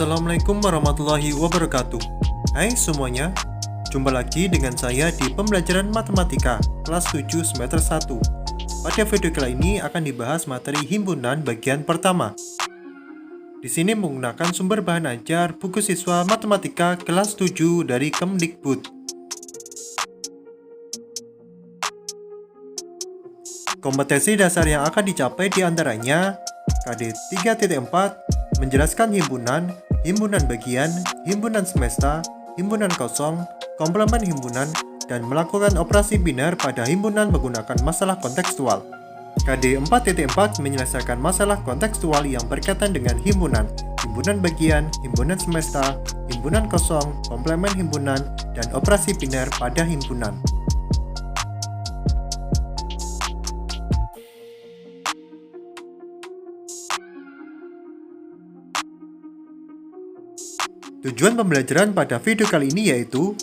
Assalamualaikum warahmatullahi wabarakatuh. Hai semuanya, jumpa lagi dengan saya di pembelajaran matematika kelas 7 semester 1. Pada video kali ini akan dibahas materi himpunan bagian pertama. Di sini menggunakan sumber bahan ajar buku siswa matematika kelas 7 dari Kemdikbud. Kompetensi dasar yang akan dicapai diantaranya KD 3.4 menjelaskan himpunan, himpunan bagian, himpunan semesta, himpunan kosong, komplemen himpunan, dan melakukan operasi biner pada himpunan menggunakan masalah kontekstual. KD 4.4 menyelesaikan masalah kontekstual yang berkaitan dengan himpunan, himpunan bagian, himpunan semesta, himpunan kosong, komplemen himpunan, dan operasi biner pada himpunan. Tujuan pembelajaran pada video kali ini yaitu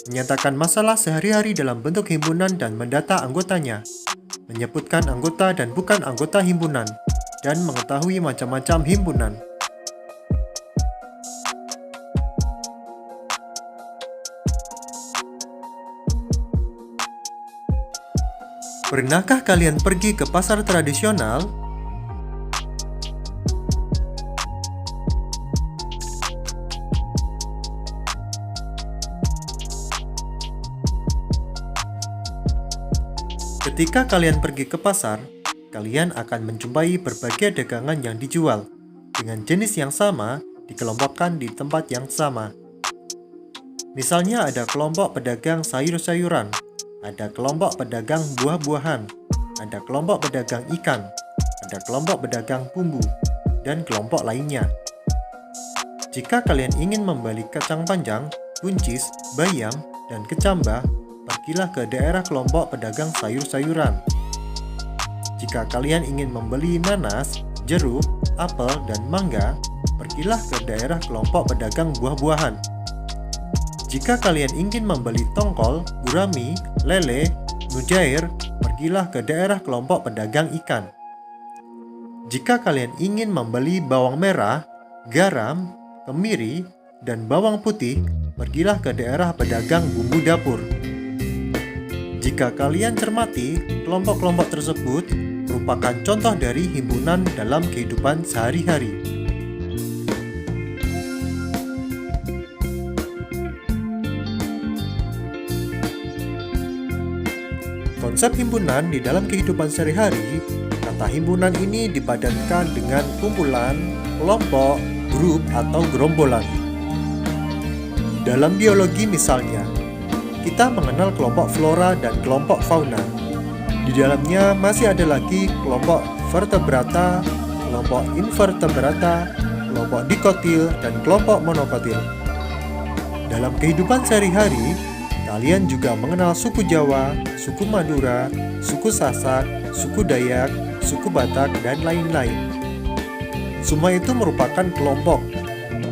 menyatakan masalah sehari-hari dalam bentuk himpunan dan mendata anggotanya, menyebutkan anggota dan bukan anggota himpunan, dan mengetahui macam-macam himpunan. Pernahkah kalian pergi ke pasar tradisional? Ketika kalian pergi ke pasar, kalian akan menjumpai berbagai dagangan yang dijual dengan jenis yang sama dikelompokkan di tempat yang sama. Misalnya ada kelompok pedagang sayur-sayuran, ada kelompok pedagang buah-buahan, ada kelompok pedagang ikan, ada kelompok pedagang bumbu, dan kelompok lainnya. Jika kalian ingin membeli kacang panjang, buncis, bayam, dan kecambah, pergilah ke daerah kelompok pedagang sayur-sayuran. Jika kalian ingin membeli nanas, jeruk, apel, dan mangga, pergilah ke daerah kelompok pedagang buah-buahan. Jika kalian ingin membeli tongkol, gurami, lele, mujair, pergilah ke daerah kelompok pedagang ikan. Jika kalian ingin membeli bawang merah, garam, kemiri, dan bawang putih, pergilah ke daerah pedagang bumbu dapur. Jika kalian cermati, kelompok-kelompok tersebut merupakan contoh dari himpunan dalam kehidupan sehari-hari. Konsep himpunan di dalam kehidupan sehari-hari, kata himpunan ini dipadankan dengan kumpulan, kelompok, grup, atau gerombolan. Dalam biologi misalnya, kita mengenal kelompok flora dan kelompok fauna. Di dalamnya masih ada lagi kelompok vertebrata, kelompok invertebrata, kelompok dikotil, dan kelompok monokotil. Dalam kehidupan sehari-hari, kalian juga mengenal suku Jawa, suku Madura, suku Sasak, suku Dayak, suku Batak, dan lain-lain. Semua itu merupakan kelompok.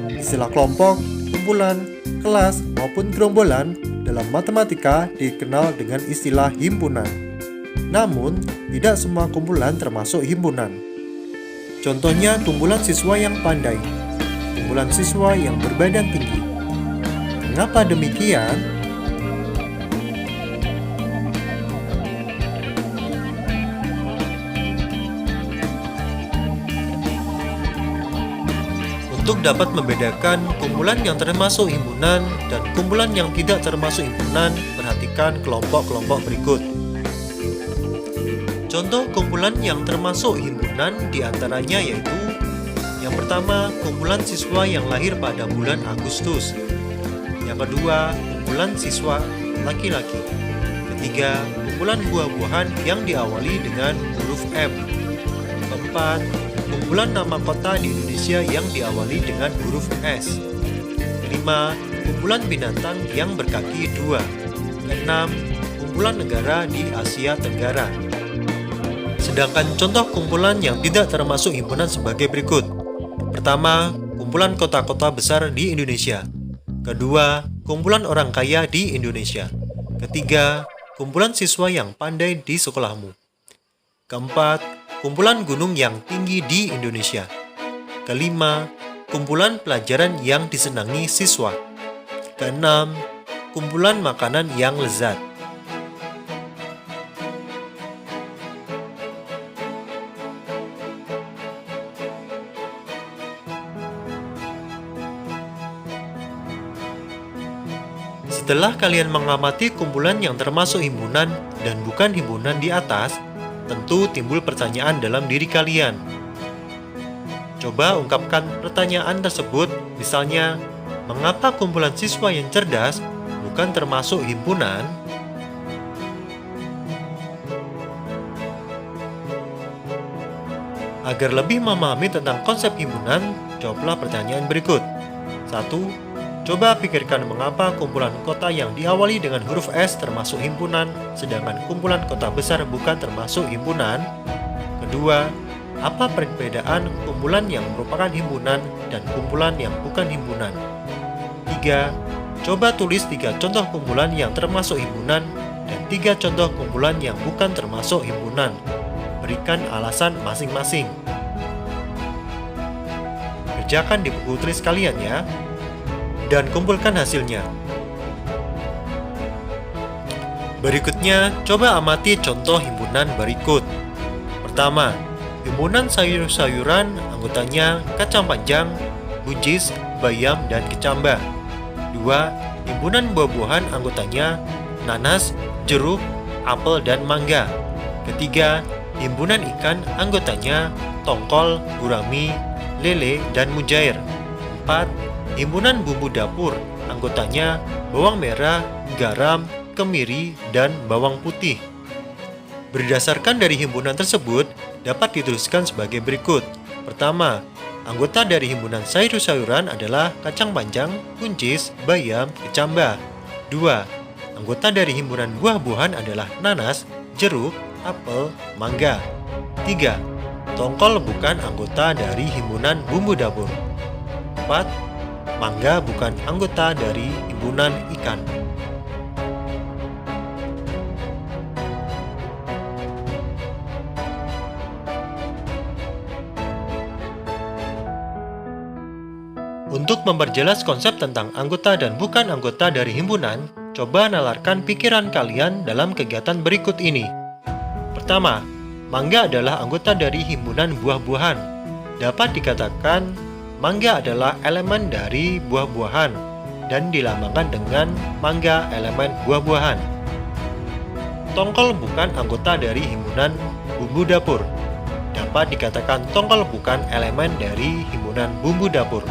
Istilah kelompok, kumpulan, kelas, maupun gerombolan dalam matematika dikenal dengan istilah himpunan. Namun, tidak semua kumpulan termasuk himpunan. Contohnya kumpulan siswa yang pandai, kumpulan siswa yang berbadan tinggi. Mengapa demikian? Untuk dapat membedakan kumpulan yang termasuk himpunan dan kumpulan yang tidak termasuk himpunan, perhatikan kelompok-kelompok berikut. Contoh kumpulan yang termasuk himpunan diantaranya yaitu: yang pertama, kumpulan siswa yang lahir pada bulan Agustus. Yang kedua, kumpulan siswa laki-laki. Ketiga, kumpulan buah-buahan yang diawali dengan huruf M. Keempat, kumpulan nama kota di Indonesia yang diawali dengan huruf S. Kelima, kumpulan binatang yang berkaki 2. Keenam, kumpulan negara di Asia Tenggara. Sedangkan contoh kumpulan yang tidak termasuk himpunan sebagai berikut. Pertama, kumpulan kota-kota besar di Indonesia. Kedua, kumpulan orang kaya di Indonesia. Ketiga, kumpulan siswa yang pandai di sekolahmu. Keempat, kumpulan gunung yang tinggi di Indonesia. Kelima, kumpulan pelajaran yang disenangi siswa. Keenam, kumpulan makanan yang lezat. Setelah kalian mengamati kumpulan yang termasuk himpunan dan bukan himpunan di atas, tentu timbul pertanyaan dalam diri kalian. Coba ungkapkan pertanyaan tersebut, misalnya, mengapa kumpulan siswa yang cerdas bukan termasuk himpunan? Agar lebih memahami tentang konsep himpunan, jawablah pertanyaan berikut. 1. Coba pikirkan mengapa kumpulan kota yang diawali dengan huruf S termasuk himpunan, sedangkan kumpulan kota besar bukan termasuk himpunan. Kedua, apa perbedaan kumpulan yang merupakan himpunan dan kumpulan yang bukan himpunan? 3. Coba tulis 3 contoh kumpulan yang termasuk himpunan dan 3 contoh kumpulan yang bukan termasuk himpunan. Berikan alasan masing-masing. Kerjakan di buku tulis kalian ya, dan kumpulkan hasilnya. Berikutnya, coba amati contoh himpunan berikut. Pertama, himpunan sayur-sayuran, anggotanya kacang panjang, buncis, bayam, dan kecamba. 2. Himpunan buah-buahan, anggotanya nanas, jeruk, apel, dan mangga. Ketiga, himpunan ikan, anggotanya tongkol, gurami, lele, dan mujair. 4. Himpunan bumbu dapur, anggotanya bawang merah, garam, kemiri, dan bawang putih. Berdasarkan dari himpunan tersebut, dapat dituliskan sebagai berikut. Pertama, anggota dari himpunan sayur-sayuran adalah kacang panjang, buncis, bayam, kecamba. 2. Anggota dari himpunan buah-buahan adalah nanas, jeruk, apel, mangga. 3. Tongkol bukan anggota dari himpunan bumbu dapur. 4. Mangga bukan anggota dari himpunan ikan. Untuk memperjelas konsep tentang anggota dan bukan anggota dari himpunan, coba nalarkan pikiran kalian dalam kegiatan berikut ini. Pertama, mangga adalah anggota dari himpunan buah-buahan. Dapat dikatakan mangga adalah elemen dari buah-buahan dan dilambangkan dengan mangga elemen buah-buahan. Tongkol bukan anggota dari himpunan bumbu dapur. Dapat dikatakan tongkol bukan elemen dari himpunan bumbu dapur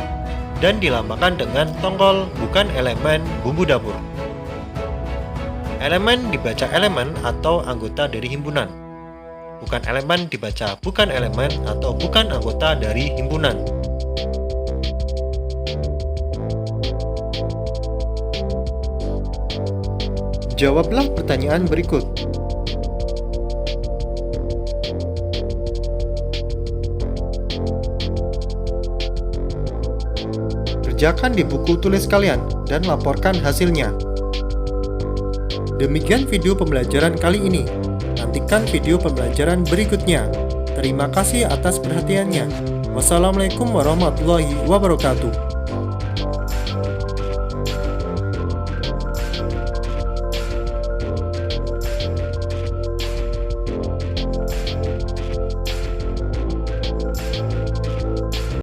dan dilambangkan dengan tongkol bukan elemen bumbu dapur. Elemen dibaca elemen atau anggota dari himpunan. Bukan elemen dibaca bukan elemen atau bukan anggota dari himpunan. Jawablah pertanyaan berikut. Kerjakan di buku tulis kalian dan laporkan hasilnya. Demikian video pembelajaran kali ini. Nantikan video pembelajaran berikutnya. Terima kasih atas perhatiannya. Wassalamualaikum warahmatullahi wabarakatuh.